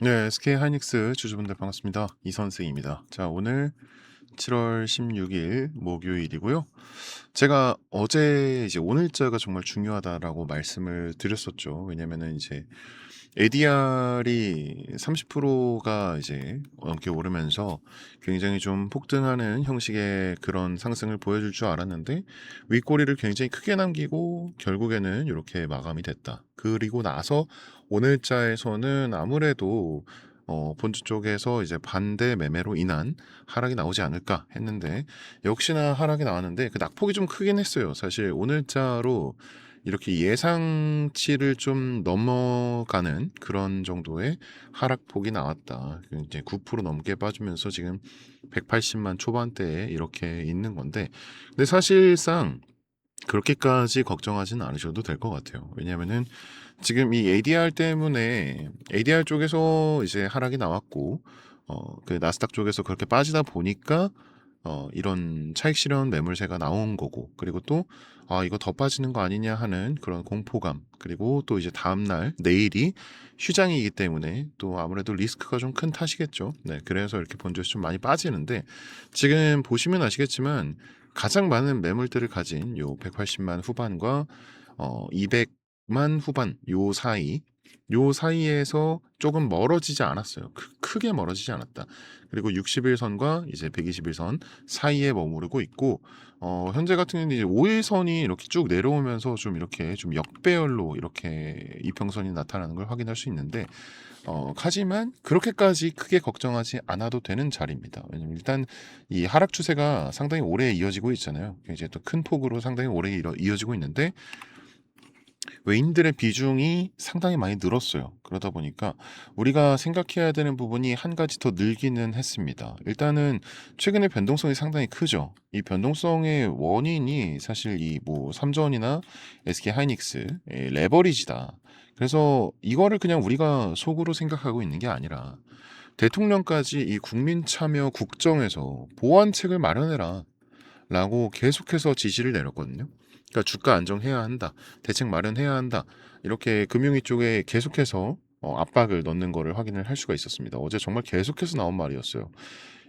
네, SK 하이닉스 주주분들 반갑습니다. 이선생입니다. 자, 오늘 7월 16일 목요일이고요. 제가 어제 이제 오늘자가 정말 중요하다라고 말씀을 드렸었죠. 왜냐면은 이제 ADR이 30%가 이제 넘게 오르면서 굉장히 좀 폭등하는 형식의 그런 상승을 보여줄 줄 알았는데 윗꼬리를 굉장히 크게 남기고 결국에는 이렇게 마감이 됐다. 그리고 나서 오늘자에서는 아무래도 본주 쪽에서 이제 반대 매매로 인한 하락이 나오지 않을까 했는데 역시나 하락이 나왔는데 그 낙폭이 좀 크긴 했어요. 사실 오늘자로 이렇게 예상치를 좀 넘어가는 그런 정도의 하락폭이 나왔다. 이제 9% 넘게 빠지면서 지금 180만 초반대에 이렇게 있는 건데, 근데 사실상 그렇게까지 걱정하지는 않으셔도 될 것 같아요. 왜냐면은 지금 이 ADR 때문에 ADR 쪽에서 이제 하락이 나왔고, 그 나스닥 쪽에서 그렇게 빠지다 보니까 이런 차익 실현 매물세가 나온 거고, 그리고 또 이거 더 빠지는 거 아니냐 하는 그런 공포감, 그리고 또 이제 다음날 내일이 휴장이기 때문에 또 아무래도 리스크가 좀 큰 탓이겠죠. 네, 그래서 이렇게 본주에서 좀 많이 빠지는데 지금 보시면 아시겠지만 가장 많은 매물들을 가진 요 180만 후반과 200만 후반 요 사이에서 조금 멀어지지 않았어요. 크게 멀어지지 않았다. 그리고 60일선과 이제 120일선 사이에 머무르고 있고, 현재 같은 경우는 이제 5일선이 이렇게 쭉 내려오면서 좀 이렇게 좀 역배열로 이렇게 이평선이 나타나는 걸 확인할 수 있는데, 하지만 그렇게까지 크게 걱정하지 않아도 되는 자리입니다. 왜냐면 일단 이 하락 추세가 상당히 오래 이어지고 있잖아요. 이제 또 큰 폭으로 상당히 오래 이어지고 있는데 외인들의 비중이 상당히 많이 늘었어요. 그러다 보니까 우리가 생각해야 되는 부분이 한 가지 더 늘기는 했습니다. 일단은 최근에 변동성이 상당히 크죠. 이 변동성의 원인이 사실 이 뭐 삼전이나 SK 하이닉스 레버리지다. 그래서 이거를 그냥 우리가 속으로 생각하고 있는 게 아니라 대통령까지 이 국민 참여 국정에서 보완책을 마련해라 라고 계속해서 지시를 내렸거든요. 그러니까 주가 안정해야 한다. 대책 마련해야 한다. 이렇게 금융위 쪽에 계속해서 압박을 넣는 거를 확인을 할 수가 있었습니다. 어제 정말 계속해서 나온 말이었어요.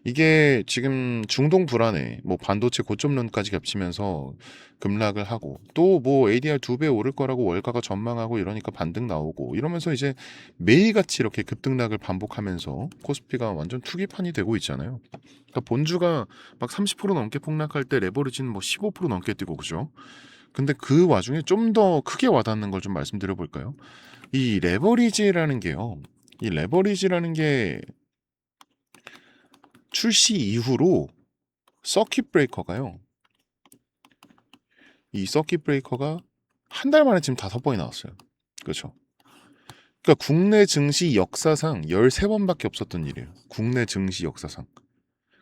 이게 지금 중동 불안에 뭐 반도체 고점론까지 겹치면서 급락을 하고 또 뭐 ADR 2배 오를 거라고 월가가 전망하고 이러니까 반등 나오고 이러면서 이제 매일같이 이렇게 급등락을 반복하면서 코스피가 완전 투기판이 되고 있잖아요. 그러니까 본주가 막 30% 넘게 폭락할 때 레버리지는 뭐 15% 넘게 뛰고 그죠? 근데 그 와중에 좀 더 크게 와닿는 걸 좀 말씀드려 볼까요? 이 레버리지라는 게요. 이 레버리지라는 게 출시 이후로 서킷 브레이커가요. 이 서킷 브레이커가 한 달 만에 지금 5번이 나왔어요. 그렇죠? 그러니까 국내 증시 역사상 13번밖에 없었던 일이에요. 국내 증시 역사상.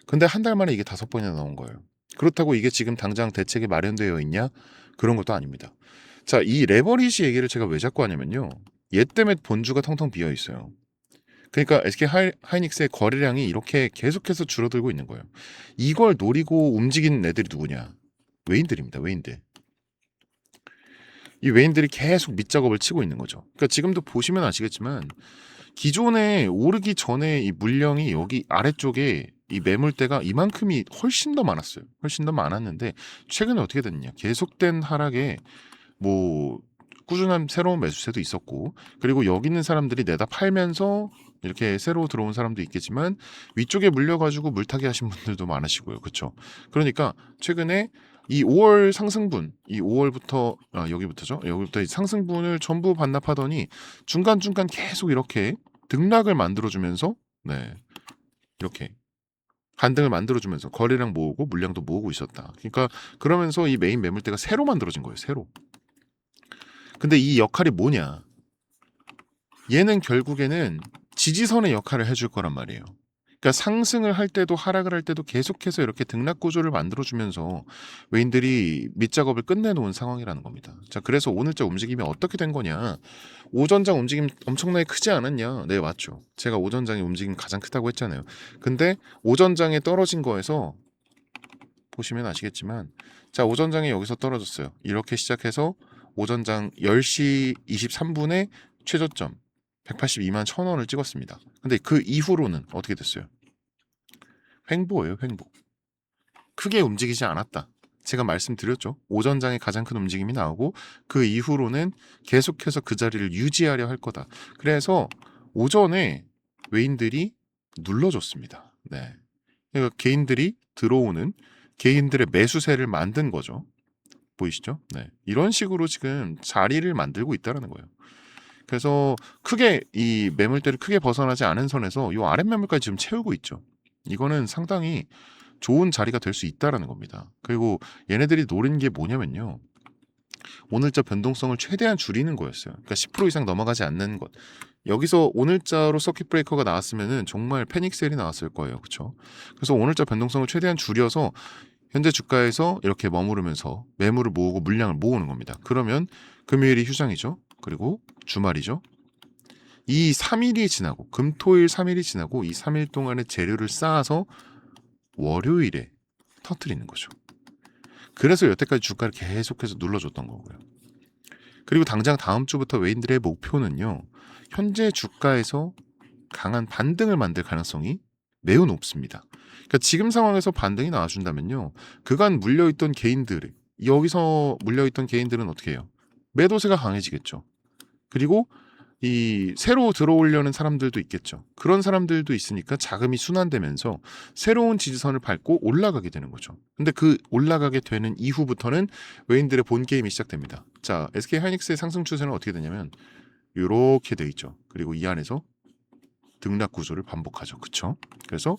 근데 한 달 만에 이게 5번이나 나온 거예요. 그렇다고 이게 지금 당장 대책이 마련되어 있냐? 그런 것도 아닙니다. 자, 이 레버리지 얘기를 제가 왜 자꾸 하냐면요. 얘 때문에 본주가 텅텅 비어 있어요. 그러니까 SK 하이닉스의 거래량이 이렇게 계속해서 줄어들고 있는 거예요. 이걸 노리고 움직이는 애들이 누구냐? 외인들입니다. 외인들. 이 외인들이 계속 밑작업을 치고 있는 거죠. 그러니까 지금도 보시면 아시겠지만 기존에 오르기 전에 이 물량이 여기 아래쪽에 이 매물대가 이만큼이 훨씬 더 많았어요. 훨씬 더 많았는데 최근에 어떻게 됐냐? 계속된 하락에 뭐 꾸준한 새로운 매수세도 있었고 그리고 여기 있는 사람들이 내다 팔면서 이렇게 새로 들어온 사람도 있겠지만 위쪽에 물려가지고 물타기 하신 분들도 많으시고요. 그렇죠? 그러니까 최근에 이 5월 상승분, 이 5월부터 여기부터죠. 여기부터 이 상승분을 전부 반납하더니 중간중간 계속 이렇게 등락을 만들어주면서 네 이렇게 반등을 만들어주면서 거래량 모으고 물량도 모으고 있었다. 그러니까 그러면서 이 메인 매물대가 새로 만들어진 거예요. 새로. 근데 이 역할이 뭐냐? 얘는 결국에는 지지선의 역할을 해줄 거란 말이에요. 그러니까 상승을 할 때도 하락을 할 때도 계속해서 이렇게 등락 구조를 만들어주면서 외인들이 밑작업을 끝내놓은 상황이라는 겁니다. 자, 그래서 오늘자 움직임이 어떻게 된 거냐? 오전장 움직임 엄청나게 크지 않았냐? 네, 맞죠. 제가 오전장의 움직임 가장 크다고 했잖아요. 근데 오전장에 떨어진 거에서 보시면 아시겠지만 자, 오전장에 여기서 떨어졌어요. 이렇게 시작해서 오전장 10시 23분에 최저점 182만 1,000원을 찍었습니다. 근데 그 이후로는 어떻게 됐어요? 횡보예요, 횡보. 크게 움직이지 않았다. 제가 말씀드렸죠. 오전장에 가장 큰 움직임이 나오고 그 이후로는 계속해서 그 자리를 유지하려 할 거다. 그래서 오전에 외인들이 눌러줬습니다. 네. 그러니까 개인들이 들어오는 개인들의 매수세를 만든 거죠. 보이시죠? 네. 이런 식으로 지금 자리를 만들고 있다는 거예요. 그래서 크게 이 매물대를 크게 벗어나지 않은 선에서 이 아랫매물까지 지금 채우고 있죠. 이거는 상당히 좋은 자리가 될 수 있다라는 겁니다. 그리고 얘네들이 노린 게 뭐냐면요. 오늘자 변동성을 최대한 줄이는 거였어요. 그러니까 10% 이상 넘어가지 않는 것. 여기서 오늘자로 서킷 브레이커가 나왔으면은 정말 패닉 셀이 나왔을 거예요. 그렇죠? 그래서 오늘자 변동성을 최대한 줄여서 현재 주가에서 이렇게 머무르면서 매물을 모으고 물량을 모으는 겁니다. 그러면 금요일이 휴장이죠. 그리고 주말이죠. 이 3일이 지나고 금토일 3일이 지나고 이 3일 동안의 재료를 쌓아서 월요일에 터뜨리는 거죠. 그래서 여태까지 주가를 계속해서 눌러줬던 거고요. 그리고 당장 다음 주부터 외인들의 목표는요. 현재 주가에서 강한 반등을 만들 가능성이 매우 높습니다. 그러니까 지금 상황에서 반등이 나와준다면요. 그간 물려있던 개인들, 여기서 물려있던 개인들은 어떻게 해요? 매도세가 강해지겠죠. 그리고 이 새로 들어오려는 사람들도 있겠죠. 그런 사람들도 있으니까 자금이 순환되면서 새로운 지지선을 밟고 올라가게 되는 거죠. 근데 그 올라가게 되는 이후부터는 외인들의 본 게임이 시작됩니다. 자, SK 하이닉스의 상승 추세는 어떻게 되냐면 이렇게 돼 있죠. 그리고 이 안에서 등락 구조를 반복하죠. 그렇죠? 그래서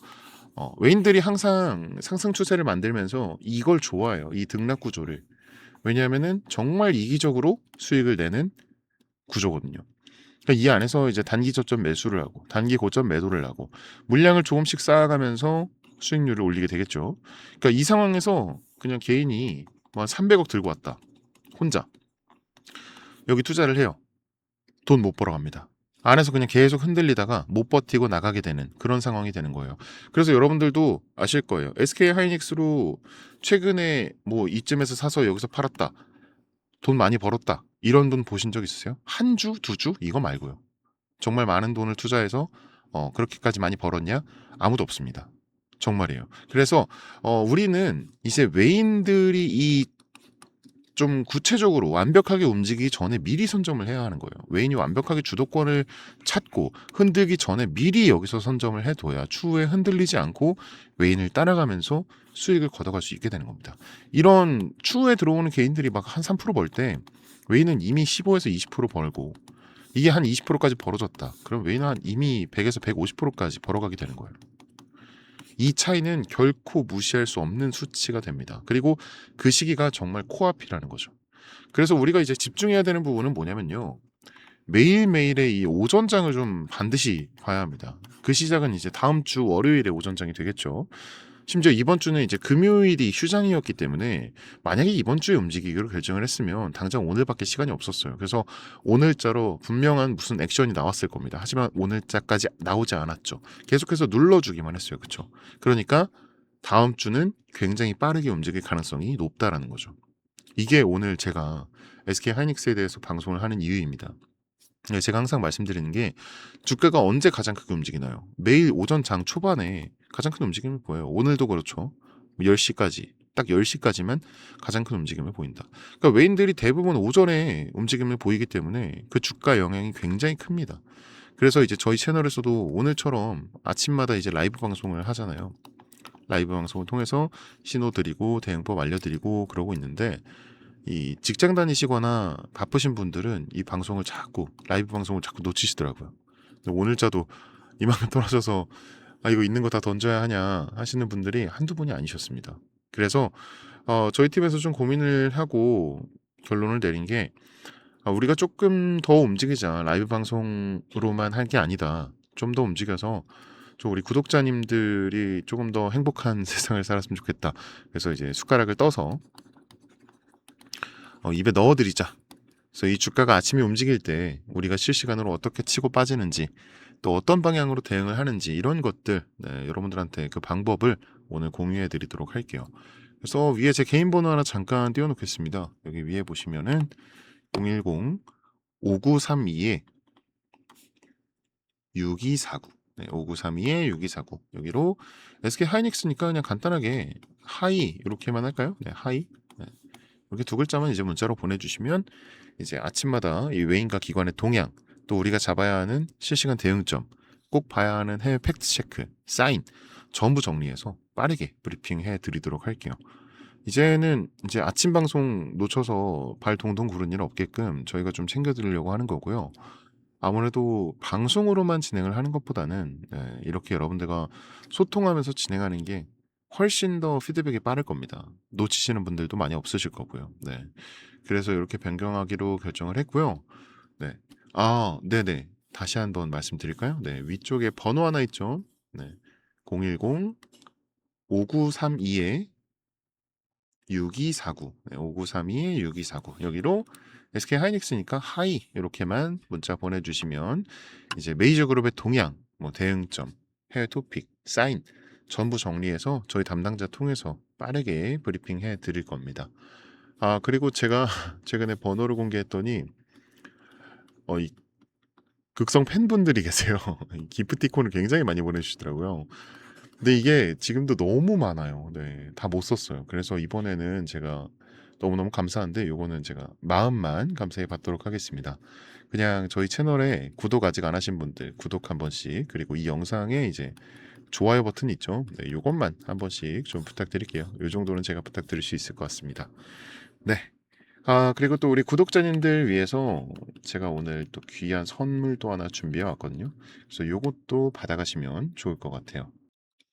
외인들이 항상 상승 추세를 만들면서 이걸 좋아해요. 이 등락 구조를. 왜냐하면은 정말 이기적으로 수익을 내는 구조거든요. 그러니까 이 안에서 이제 단기 저점 매수를 하고 단기 고점 매도를 하고 물량을 조금씩 쌓아가면서 수익률을 올리게 되겠죠. 그러니까 이 상황에서 그냥 개인이 뭐 한 300억 들고 왔다. 혼자. 여기 투자를 해요. 돈 못 벌어갑니다. 안에서 그냥 계속 흔들리다가 못 버티고 나가게 되는 그런 상황이 되는 거예요. 그래서 여러분들도 아실 거예요. SK 하이닉스로 최근에 뭐 이쯤에서 사서 여기서 팔았다. 돈 많이 벌었다. 이런 분 보신 적 있으세요? 한 주, 두 주? 이거 말고요. 정말 많은 돈을 투자해서 그렇게까지 많이 벌었냐? 아무도 없습니다. 정말이에요. 그래서 우리는 이제 외인들이 이 좀 구체적으로 완벽하게 움직이기 전에 미리 선점을 해야 하는 거예요. 외인이 완벽하게 주도권을 찾고 흔들기 전에 미리 여기서 선점을 해둬야 추후에 흔들리지 않고 외인을 따라가면서 수익을 걷어갈 수 있게 되는 겁니다. 이런 추후에 들어오는 개인들이 막 한 3% 벌 때 외인은 이미 15에서 20% 벌고 이게 한 20%까지 벌어졌다. 그럼 외인은 한 이미 100에서 150%까지 벌어가게 되는 거예요. 이 차이는 결코 무시할 수 없는 수치가 됩니다. 그리고 그 시기가 정말 코앞이라는 거죠. 그래서 우리가 이제 집중해야 되는 부분은 뭐냐면요. 매일매일의 이 오전장을 좀 반드시 봐야 합니다. 그 시작은 이제 다음 주 월요일에 오전장이 되겠죠. 심지어 이번 주는 이제 금요일이 휴장이었기 때문에 만약에 이번 주에 움직이기로 결정을 했으면 당장 오늘밖에 시간이 없었어요. 그래서 오늘자로 분명한 무슨 액션이 나왔을 겁니다. 하지만 오늘자까지 나오지 않았죠. 계속해서 눌러주기만 했어요. 그렇죠? 그러니까 다음 주는 굉장히 빠르게 움직일 가능성이 높다라는 거죠. 이게 오늘 제가 SK 하이닉스에 대해서 방송을 하는 이유입니다. 네, 제가 항상 말씀드리는 게 주가가 언제 가장 크게 움직이나요? 매일 오전 장 초반에 가장 큰 움직임을 보여요. 오늘도 그렇죠. 10시까지 딱 10시까지만 가장 큰 움직임을 보인다. 그러니까 외인들이 대부분 오전에 움직임을 보이기 때문에 그 주가 영향이 굉장히 큽니다. 그래서 이제 저희 채널에서도 오늘처럼 아침마다 이제 라이브 방송을 하잖아요. 라이브 방송을 통해서 신호 드리고 대응법 알려드리고 그러고 있는데 이 직장 다니시거나 바쁘신 분들은 이 방송을 자꾸 라이브 방송을 자꾸 놓치시더라고요. 오늘자도 이만큼 떨어져서 아 이거 있는 거 다 던져야 하냐 하시는 분들이 한두 분이 아니셨습니다. 그래서 저희 팀에서 좀 고민을 하고 결론을 내린 게 우리가 조금 더 움직이자 라이브 방송으로만 할 게 아니다. 좀 더 움직여서 좀 우리 구독자님들이 조금 더 행복한 세상을 살았으면 좋겠다. 그래서 이제 숟가락을 떠서 입에 넣어드리자. 그래서 이 주가가 아침에 움직일 때 우리가 실시간으로 어떻게 치고 빠지는지 또 어떤 방향으로 대응을 하는지 이런 것들 여러분들한테 그 방법을 오늘 공유해 드리도록 할게요. 그래서 위에 제 개인 번호 하나 잠깐 띄워놓겠습니다. 여기 위에 보시면은 010-5932에 6249. 네, 5932에 6249. 여기로 SK 하이닉스니까 그냥 간단하게 하이 이렇게만 할까요? 네, 하이. 네. 이렇게 두 글자만 이제 문자로 보내주시면 이제 아침마다 이 외인과 기관의 동향, 또 우리가 잡아야 하는 실시간 대응점, 꼭 봐야 하는 해외 팩트 체크, 사인 전부 정리해서 빠르게 브리핑해 드리도록 할게요. 이제는 이제 아침 방송 놓쳐서 발 동동 구른 일 없게끔 저희가 좀 챙겨드리려고 하는 거고요. 아무래도 방송으로만 진행을 하는 것보다는 이렇게 여러분들과 소통하면서 진행하는 게 훨씬 더 피드백이 빠를 겁니다. 놓치시는 분들도 많이 없으실 거고요. 네. 그래서 이렇게 변경하기로 결정을 했고요. 네. 아, 네네. 다시 한번 말씀드릴까요? 네. 위쪽에 번호 하나 있죠? 네. 010-5932에 6249. 네, 5932에 6249. 여기로 SK 하이닉스니까 하이 이렇게만 문자 보내주시면 이제 메이저 그룹의 동향, 뭐 대응점, 해외 토픽, 사인 전부 정리해서 저희 담당자 통해서 빠르게 브리핑해 드릴 겁니다. 아, 그리고 제가 최근에 번호를 공개했더니 이 극성 팬분들이 계세요. 기프티콘을 굉장히 많이 보내주시더라고요. 근데 이게 지금도 너무 많아요. 네, 다 못 썼어요. 그래서 이번에는 제가 너무너무 감사한데 요거는 제가 마음만 감사히 받도록 하겠습니다. 그냥 저희 채널에 구독 아직 안 하신 분들 구독 한 번씩, 그리고 이 영상에 이제 좋아요 버튼 있죠. 네, 요것만 한 번씩 좀 부탁드릴게요. 요 정도는 제가 부탁드릴 수 있을 것 같습니다. 네. 아, 그리고 또 우리 구독자님들 위해서 제가 오늘 또 귀한 선물도 하나 준비해 왔거든요. 그래서 요것도 받아가시면 좋을 것 같아요.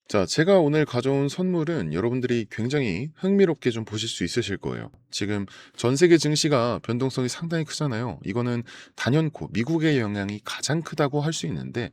자, 제가 오늘 가져온 선물은 여러분들이 굉장히 흥미롭게 좀 보실 수 있으실 거예요. 지금 전 세계 증시가 변동성이 상당히 크잖아요. 이거는 단연코 미국의 영향이 가장 크다고 할 수 있는데,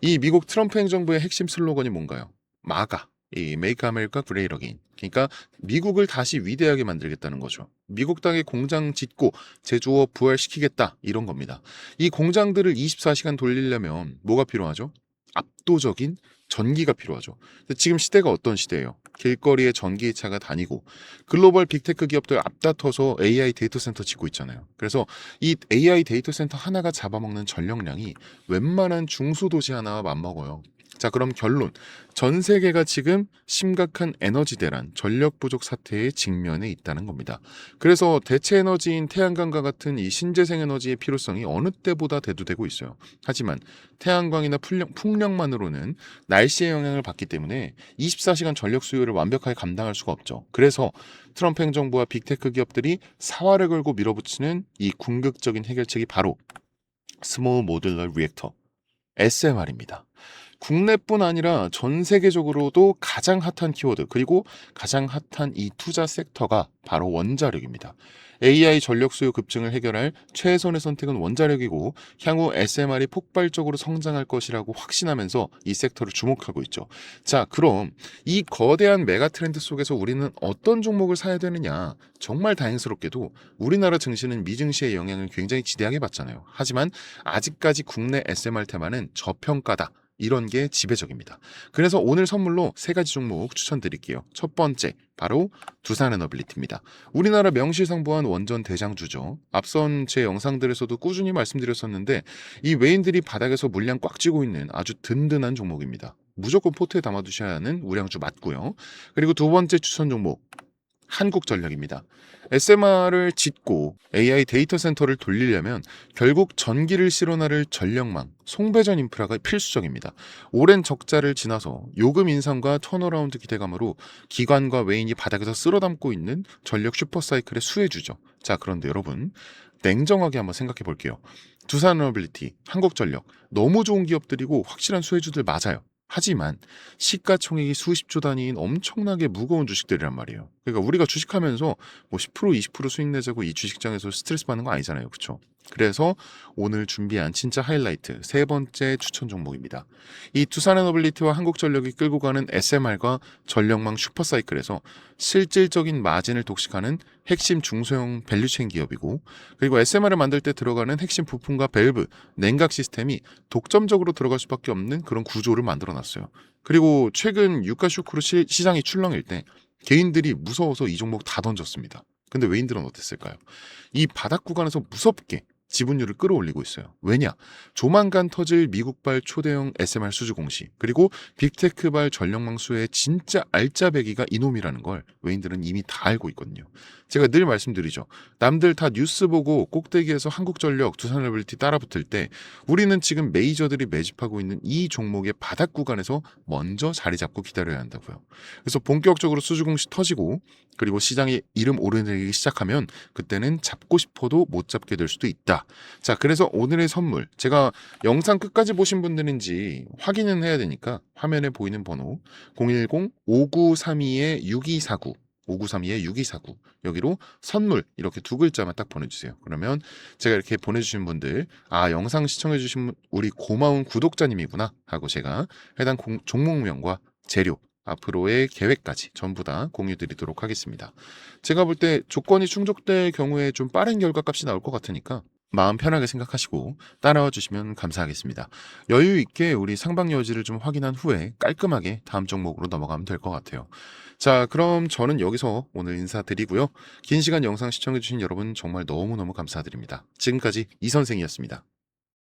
이 미국 트럼프 행정부의 핵심 슬로건이 뭔가요? 마가, 이 Make America Great Again. 그러니까 미국을 다시 위대하게 만들겠다는 거죠. 미국 땅에 공장 짓고 제조업 부활시키겠다, 이런 겁니다. 이 공장들을 24시간 돌리려면 뭐가 필요하죠? 압도적인 전기가 필요하죠. 근데 지금 시대가 어떤 시대예요? 길거리에 전기차가 다니고 글로벌 빅테크 기업들 앞다퉈서 AI 데이터 센터 짓고 있잖아요. 그래서 이 AI 데이터 센터 하나가 잡아먹는 전력량이 웬만한 중소도시 하나와 맞먹어요. 자, 그럼 결론. 전 세계가 지금 심각한 에너지 대란, 전력 부족 사태에 직면해 있다는 겁니다. 그래서 대체 에너지인 태양광과 같은 이 신재생 에너지의 필요성이 어느 때보다 대두되고 있어요. 하지만 태양광이나 풍력만으로는 날씨의 영향을 받기 때문에 24시간 전력 수요를 완벽하게 감당할 수가 없죠. 그래서 트럼프 행정부와 빅테크 기업들이 사활을 걸고 밀어붙이는 이 궁극적인 해결책이 바로 스몰 모듈러 리액터, SMR입니다. 국내뿐 아니라 전 세계적으로도 가장 핫한 키워드, 그리고 가장 핫한 이 투자 섹터가 바로 원자력입니다. AI 전력 수요 급증을 해결할 최선의 선택은 원자력이고, 향후 SMR이 폭발적으로 성장할 것이라고 확신하면서 이 섹터를 주목하고 있죠. 자, 그럼 이 거대한 메가 트렌드 속에서 우리는 어떤 종목을 사야 되느냐? 정말 다행스럽게도 우리나라 증시는 미증시의 영향을 굉장히 지대하게 받잖아요. 하지만 아직까지 국내 SMR 테마는 저평가다, 이런 게 지배적입니다. 그래서 오늘 선물로 세 가지 종목 추천드릴게요. 첫 번째, 바로 두산에너빌리티입니다. 우리나라 명실상부한 원전 대장주죠. 앞선 제 영상들에서도 꾸준히 말씀드렸었는데, 이 외인들이 바닥에서 물량 꽉 쥐고 있는 아주 든든한 종목입니다. 무조건 포트에 담아두셔야 하는 우량주 맞고요. 그리고 두 번째 추천 종목, 한국전력입니다. SMR을 짓고 AI 데이터 센터를 돌리려면 결국 전기를 실어나를 전력망, 송배전 인프라가 필수적입니다. 오랜 적자를 지나서 요금 인상과 턴어라운드 기대감으로 기관과 외인이 바닥에서 쓸어담고 있는 전력 슈퍼사이클의 수혜주죠. 자, 그런데 여러분, 냉정하게 한번 생각해 볼게요. 두산에너빌리티, 한국전력, 너무 좋은 기업들이고 확실한 수혜주들 맞아요. 하지만 시가총액이 수십조 단위인 엄청나게 무거운 주식들이란 말이에요. 그러니까 우리가 주식하면서 뭐 10% 20% 수익 내자고 이 주식장에서 스트레스 받는 거 아니잖아요. 그렇죠? 그래서 오늘 준비한 진짜 하이라이트 세 번째 추천 종목입니다. 이 두산에너빌리티와 한국전력이 끌고 가는 SMR과 전력망 슈퍼사이클에서 실질적인 마진을 독식하는 핵심 중소형 밸류체인 기업이고, 그리고 SMR을 만들 때 들어가는 핵심 부품과 밸브, 냉각 시스템이 독점적으로 들어갈 수밖에 없는 그런 구조를 만들어 놨어요. 그리고 최근 유가 쇼크로 시장이 출렁일 때 개인들이 무서워서 이 종목 다 던졌습니다. 근데 외인들은 어땠을까요? 이 바닥 구간에서 무섭게 지분율을 끌어올리고 있어요. 왜냐? 조만간 터질 미국발 초대형 SMR 수주 공시, 그리고 빅테크발 전력망수의 진짜 알짜배기가 이놈이라는 걸 외인들은 이미 다 알고 있거든요. 제가 늘 말씀드리죠. 남들 다 뉴스 보고 꼭대기에서 한국전력, 두산RBT 따라붙을 때 우리는 지금 메이저들이 매집하고 있는 이 종목의 바닥 구간에서 먼저 자리 잡고 기다려야 한다고요. 그래서 본격적으로 수주 공시 터지고 그리고 시장이 이름 오르내리기 시작하면 그때는 잡고 싶어도 못 잡게 될 수도 있다. 자, 그래서 오늘의 선물, 제가 영상 끝까지 보신 분들인지 확인은 해야 되니까 화면에 보이는 번호 010-5932-6249 5932-6249 여기로 선물 이렇게 두 글자만 딱 보내주세요. 그러면 제가 이렇게 보내주신 분들, 아, 영상 시청해주신 우리 고마운 구독자님이구나 하고 제가 해당 종목명과 재료, 앞으로의 계획까지 전부 다 공유드리도록 하겠습니다. 제가 볼 때 조건이 충족될 경우에 좀 빠른 결과값이 나올 것 같으니까 마음 편하게 생각하시고 따라와 주시면 감사하겠습니다. 여유 있게 우리 상방 여지를 좀 확인한 후에 깔끔하게 다음 종목으로 넘어가면 될 것 같아요. 자, 그럼 저는 여기서 오늘 인사드리고요. 긴 시간 영상 시청해주신 여러분 정말 너무너무 감사드립니다. 지금까지 이 선생이었습니다.